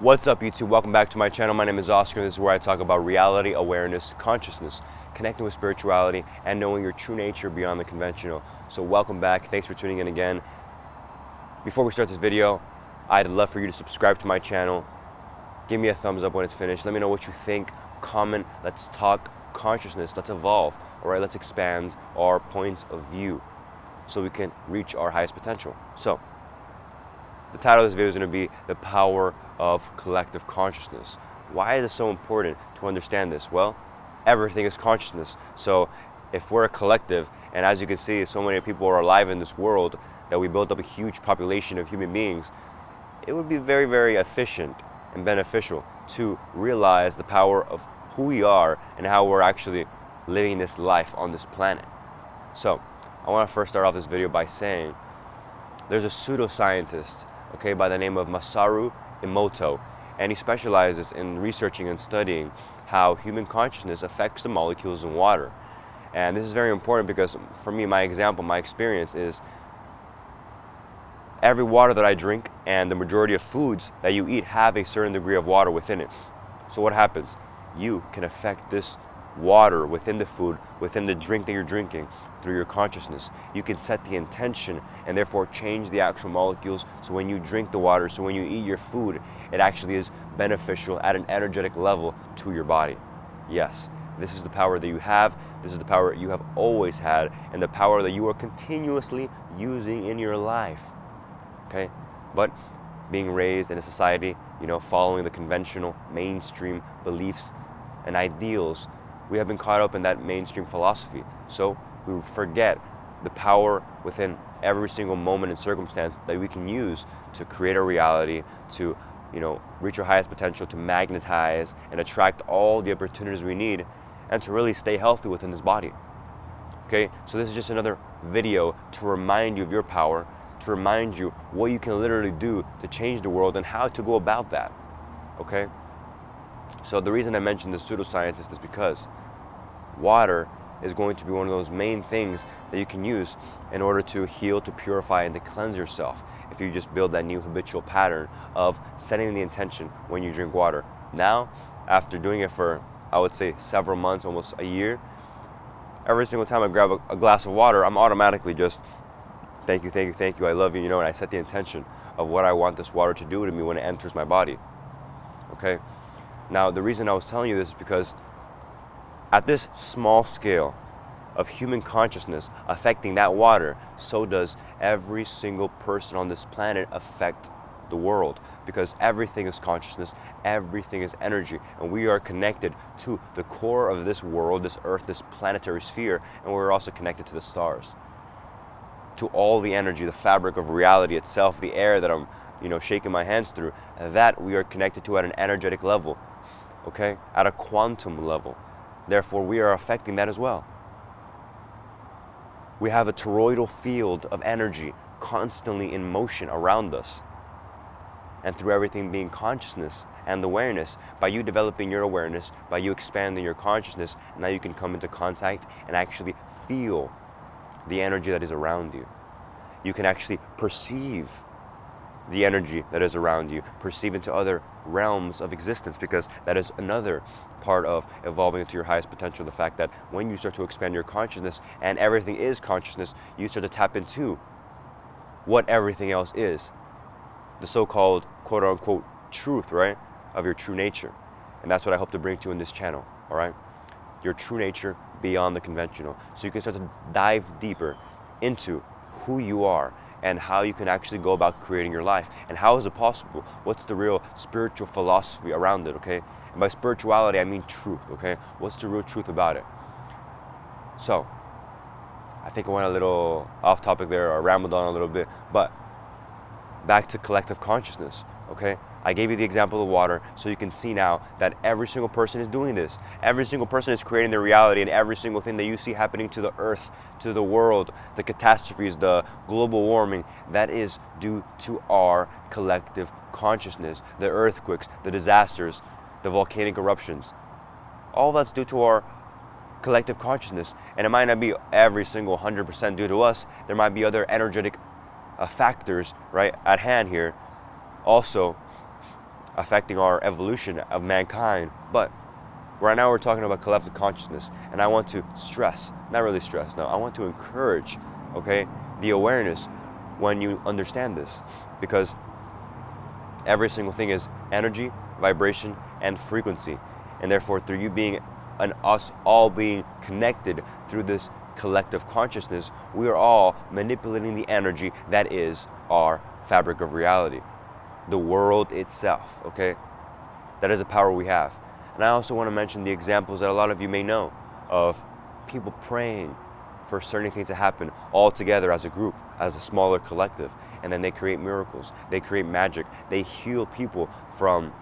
What's up, YouTube? Welcome back to my channel. My name is Oscar, and this is where I talk about reality, awareness, consciousness, connecting with spirituality, and knowing your true nature beyond the conventional. So welcome back. Thanks for tuning in again. Before we start this video, I'd love for you to subscribe to my channel. Give me a thumbs up when it's finished. Let me know what you think. Comment. Let's talk consciousness. Let's evolve. All right, let's expand our points of view so we can reach our highest potential. So, the title of this video is going to be The Power of Collective Consciousness. Why is it so important to understand this? Well, everything is consciousness. So if we're a collective, and as you can see, so many people are alive in this world that we built up a huge population of human beings, it would be very, very efficient and beneficial to realize the power of who we are and how we're actually living this life on this planet. So I want to first start off this video by saying there's a pseudoscientist, by the name of Masaru Emoto, and he specializes in researching and studying how human consciousness affects the molecules in water. And this is very important because for me, my experience is every water that I drink and the majority of foods that you eat have a certain degree of water within it. So what happens? You can affect this water within the food, within the drink that you're drinking, through your consciousness. You can set the intention and therefore change the actual molecules. So when you drink the water, so when you eat your food, it actually is beneficial at an energetic level to your body. Yes, this is the power that you have. This is the power you have always had, and the power that you are continuously using in your life. But being raised in a society, following the conventional mainstream beliefs and ideals, we have been caught up in that mainstream philosophy. So we forget the power within every single moment and circumstance that we can use to create a reality, to reach our highest potential, to magnetize and attract all the opportunities we need, and to really stay healthy within this body. So this is just another video to remind you of your power, to remind you what you can literally do to change the world and how to go about that. So the reason I mentioned the pseudoscientist is because water is going to be one of those main things that you can use in order to heal, to purify, and to cleanse yourself. If you just build that new habitual pattern of setting the intention when you drink water. Now, after doing it for, I would say, several months, almost a year, every single time I grab a glass of water, I'm automatically just, thank you, I love you, and I set the intention of what I want this water to do to me when it enters my body. Now, the reason I was telling you this is because at this small scale of human consciousness affecting that water, so does every single person on this planet affect the world, because everything is consciousness, everything is energy, and we are connected to the core of this world, this earth, this planetary sphere, and we're also connected to the stars, to all the energy, the fabric of reality itself, the air that I'm shaking my hands through, that we are connected to at an energetic level, at a quantum level. Therefore, we are affecting that as well. We have a toroidal field of energy constantly in motion around us. And through everything being consciousness and awareness, by you developing your awareness, by you expanding your consciousness, now you can come into contact and actually feel the energy that is around you. You can actually perceive the energy that is around you, perceive into other realms of existence, because that is another part of evolving into your highest potential. The fact that when you start to expand your consciousness and everything is consciousness, you start to tap into what everything else is, the so-called quote-unquote truth, of your true nature. And that's what I hope to bring to you in this channel, your true nature beyond the conventional, so you can start to dive deeper into who you are and how you can actually go about creating your life. And how is it possible? What's the real spiritual philosophy around it, And by spirituality, I mean truth, What's the real truth about it? So, I think I went a little off topic there, or rambled on a little bit, but back to collective consciousness, I gave you the example of water, so you can see now that every single person is doing this. Every single person is creating their reality, and every single thing that you see happening to the earth, to the world, the catastrophes, the global warming, that is due to our collective consciousness. The earthquakes, the disasters, the volcanic eruptions, all that's due to our collective consciousness. And it might not be every single 100% due to us. There might be other energetic factors at hand here also affecting our evolution of mankind. But right now we're talking about collective consciousness, and I want to stress, not really stress, no, I want to encourage, okay, the awareness when you understand this, because every single thing is energy, vibration, and frequency, and therefore through you being and us all being connected through this collective consciousness, we are all manipulating the energy that is our fabric of reality, the world itself, okay? That is the power we have. And I also want to mention the examples that a lot of you may know of people praying for certain things to happen all together as a group, as a smaller collective, and then they create miracles, they create magic, they heal people from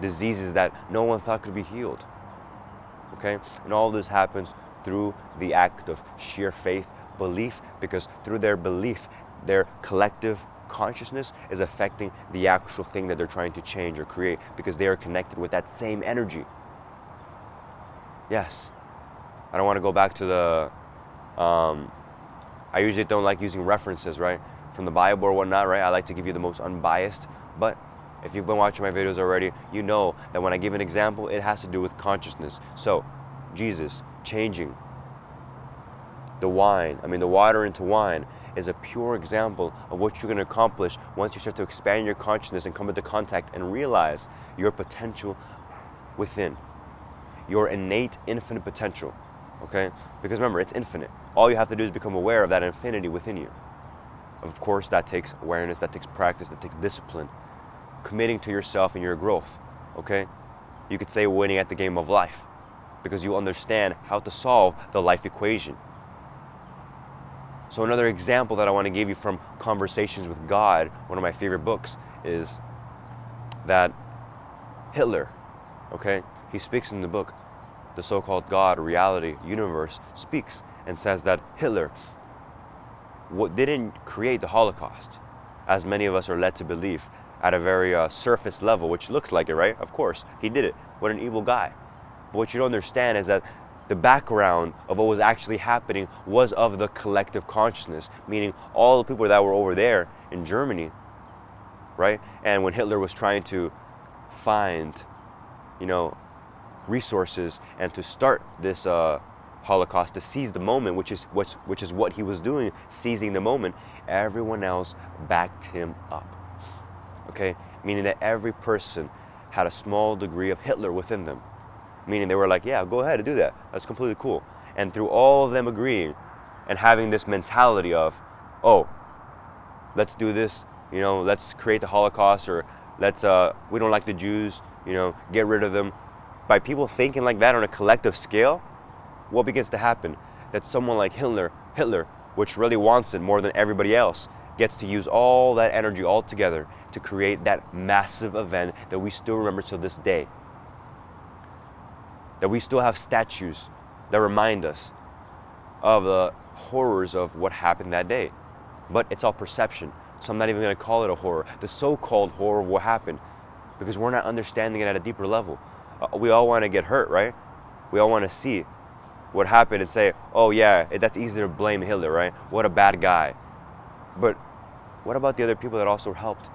diseases that no one thought could be healed, okay? And all this happens through the act of sheer faith, belief, because through their belief, their collective consciousness is affecting the actual thing that they're trying to change or create, because they are connected with that same energy. Yes, I don't want to go back to the, I usually don't like using references, right, from the Bible or whatnot, right? I like to give you the most unbiased, but if you've been watching my videos already, you know that when I give an example, it has to do with consciousness. So, Jesus changing the water into wine is a pure example of what you're going to accomplish once you start to expand your consciousness and come into contact and realize your potential within, your innate infinite potential, okay? Because remember, it's infinite. All you have to do is become aware of that infinity within you. Of course, that takes awareness, that takes practice, that takes discipline, committing to yourself and your growth, okay? You could say winning at the game of life, because you understand how to solve the life equation. So another example that I want to give you from Conversations with God, one of my favorite books, is that Hitler, okay, he speaks in the book, the so-called God, reality, universe, speaks and says that Hitler didn't create the Holocaust, as many of us are led to believe, at a very surface level, which looks like it, right? Of course, he did it. What an evil guy. But what you don't understand is that the background of what was actually happening was of the collective consciousness, meaning all the people that were over there in Germany, right? And when Hitler was trying to find, resources and to start this Holocaust, to seize the moment, which is what he was doing, seizing the moment, everyone else backed him up, okay? Meaning that every person had a small degree of Hitler within them. Meaning they were like, yeah, go ahead and do that. That's completely cool. And through all of them agreeing and having this mentality of, oh, let's do this, let's create the Holocaust, or we don't like the Jews, get rid of them. By people thinking like that on a collective scale, what begins to happen? That someone like Hitler, which really wants it more than everybody else, gets to use all that energy all together to create that massive event that we still remember to this day. That we still have statues that remind us of the horrors of what happened that day. But it's all perception, so I'm not even going to call it a horror, the so-called horror of what happened, because we're not understanding it at a deeper level. We all want to get hurt, right? We all want to see what happened and say, oh yeah, that's easy to blame Hitler, right? What a bad guy. But what about the other people that also helped,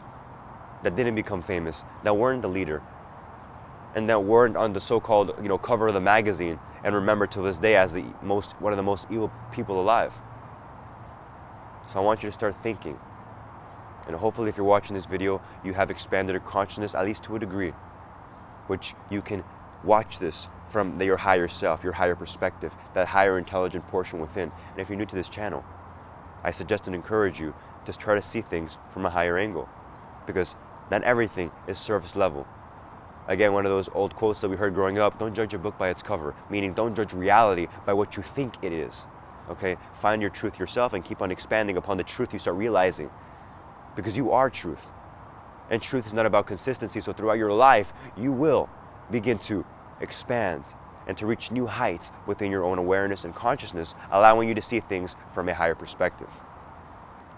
that didn't become famous, that weren't the leader, and that weren't on the so-called, cover of the magazine, and remembered to this day as one of the most evil people alive? So I want you to start thinking, and hopefully if you're watching this video, you have expanded your consciousness at least to a degree, which you can watch this from your higher self, your higher perspective, that higher intelligent portion within. And if you're new to this channel, I suggest and encourage you to try to see things from a higher angle, because not everything is surface level. Again, one of those old quotes that we heard growing up, don't judge a book by its cover, meaning don't judge reality by what you think it is, okay? Find your truth yourself and keep on expanding upon the truth you start realizing, because you are truth. And truth is not about consistency, so throughout your life, you will begin to expand and to reach new heights within your own awareness and consciousness, allowing you to see things from a higher perspective,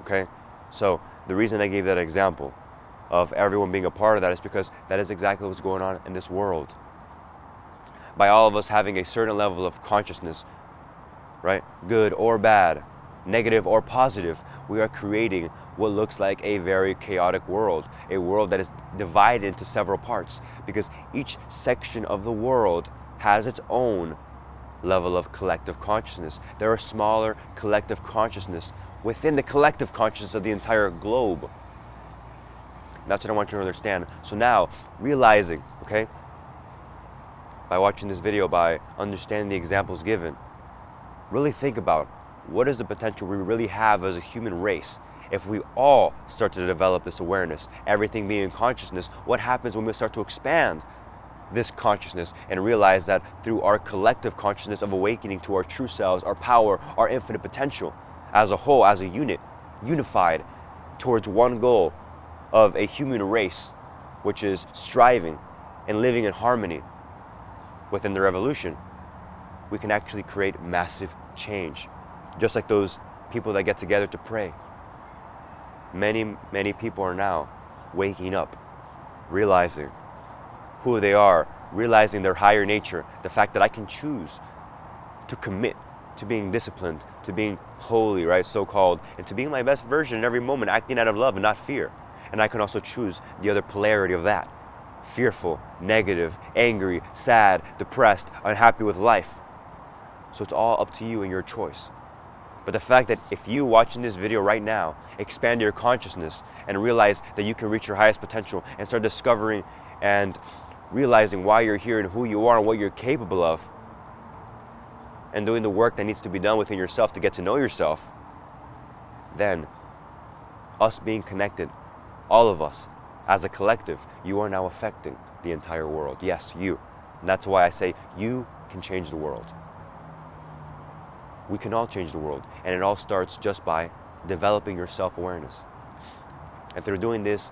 okay? So the reason I gave that example of everyone being a part of that is because that is exactly what's going on in this world. By all of us having a certain level of consciousness, right, good or bad, negative or positive, we are creating what looks like a very chaotic world, a world that is divided into several parts, because each section of the world has its own level of collective consciousness. There are smaller collective consciousness within the collective consciousness of the entire globe. That's what I want you to understand. So now, realizing, okay, by watching this video, by understanding the examples given, really think about what is the potential we really have as a human race if we all start to develop this awareness, everything being consciousness. What happens when we start to expand this consciousness and realize that through our collective consciousness of awakening to our true selves, our power, our infinite potential, as a whole, as a unit, unified towards one goal of a human race, which is striving and living in harmony within the revolution, we can actually create massive change. Just like those people that get together to pray. Many people are now waking up, realizing who they are, realizing their higher nature, the fact that I can choose to commit to being disciplined, to being holy, right, so-called, and to being my best version in every moment, acting out of love and not fear. And I can also choose the other polarity of that. Fearful, negative, angry, sad, depressed, unhappy with life. So it's all up to you and your choice. But the fact that if you watching this video right now expand your consciousness and realize that you can reach your highest potential and start discovering and realizing why you're here and who you are and what you're capable of, and doing the work that needs to be done within yourself to get to know yourself, then us being connected, all of us as a collective, you are now affecting the entire world. Yes, you. And that's why I say you can change the world. We can all change the world, and it all starts just by developing your self-awareness. And through doing this,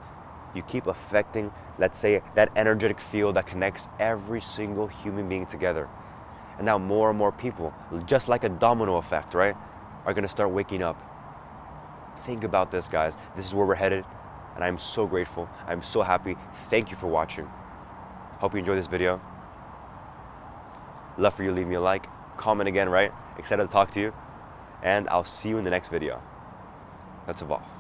you keep affecting, let's say, that energetic field that connects every single human being together. And now more and more people, just like a domino effect, right, are going to start waking up. Think about this, guys. This is where we're headed, and I'm so grateful. I'm so happy. Thank you for watching. Hope you enjoyed this video. Love for you to leave me a like, comment again, right? Excited to talk to you, and I'll see you in the next video. Let's evolve.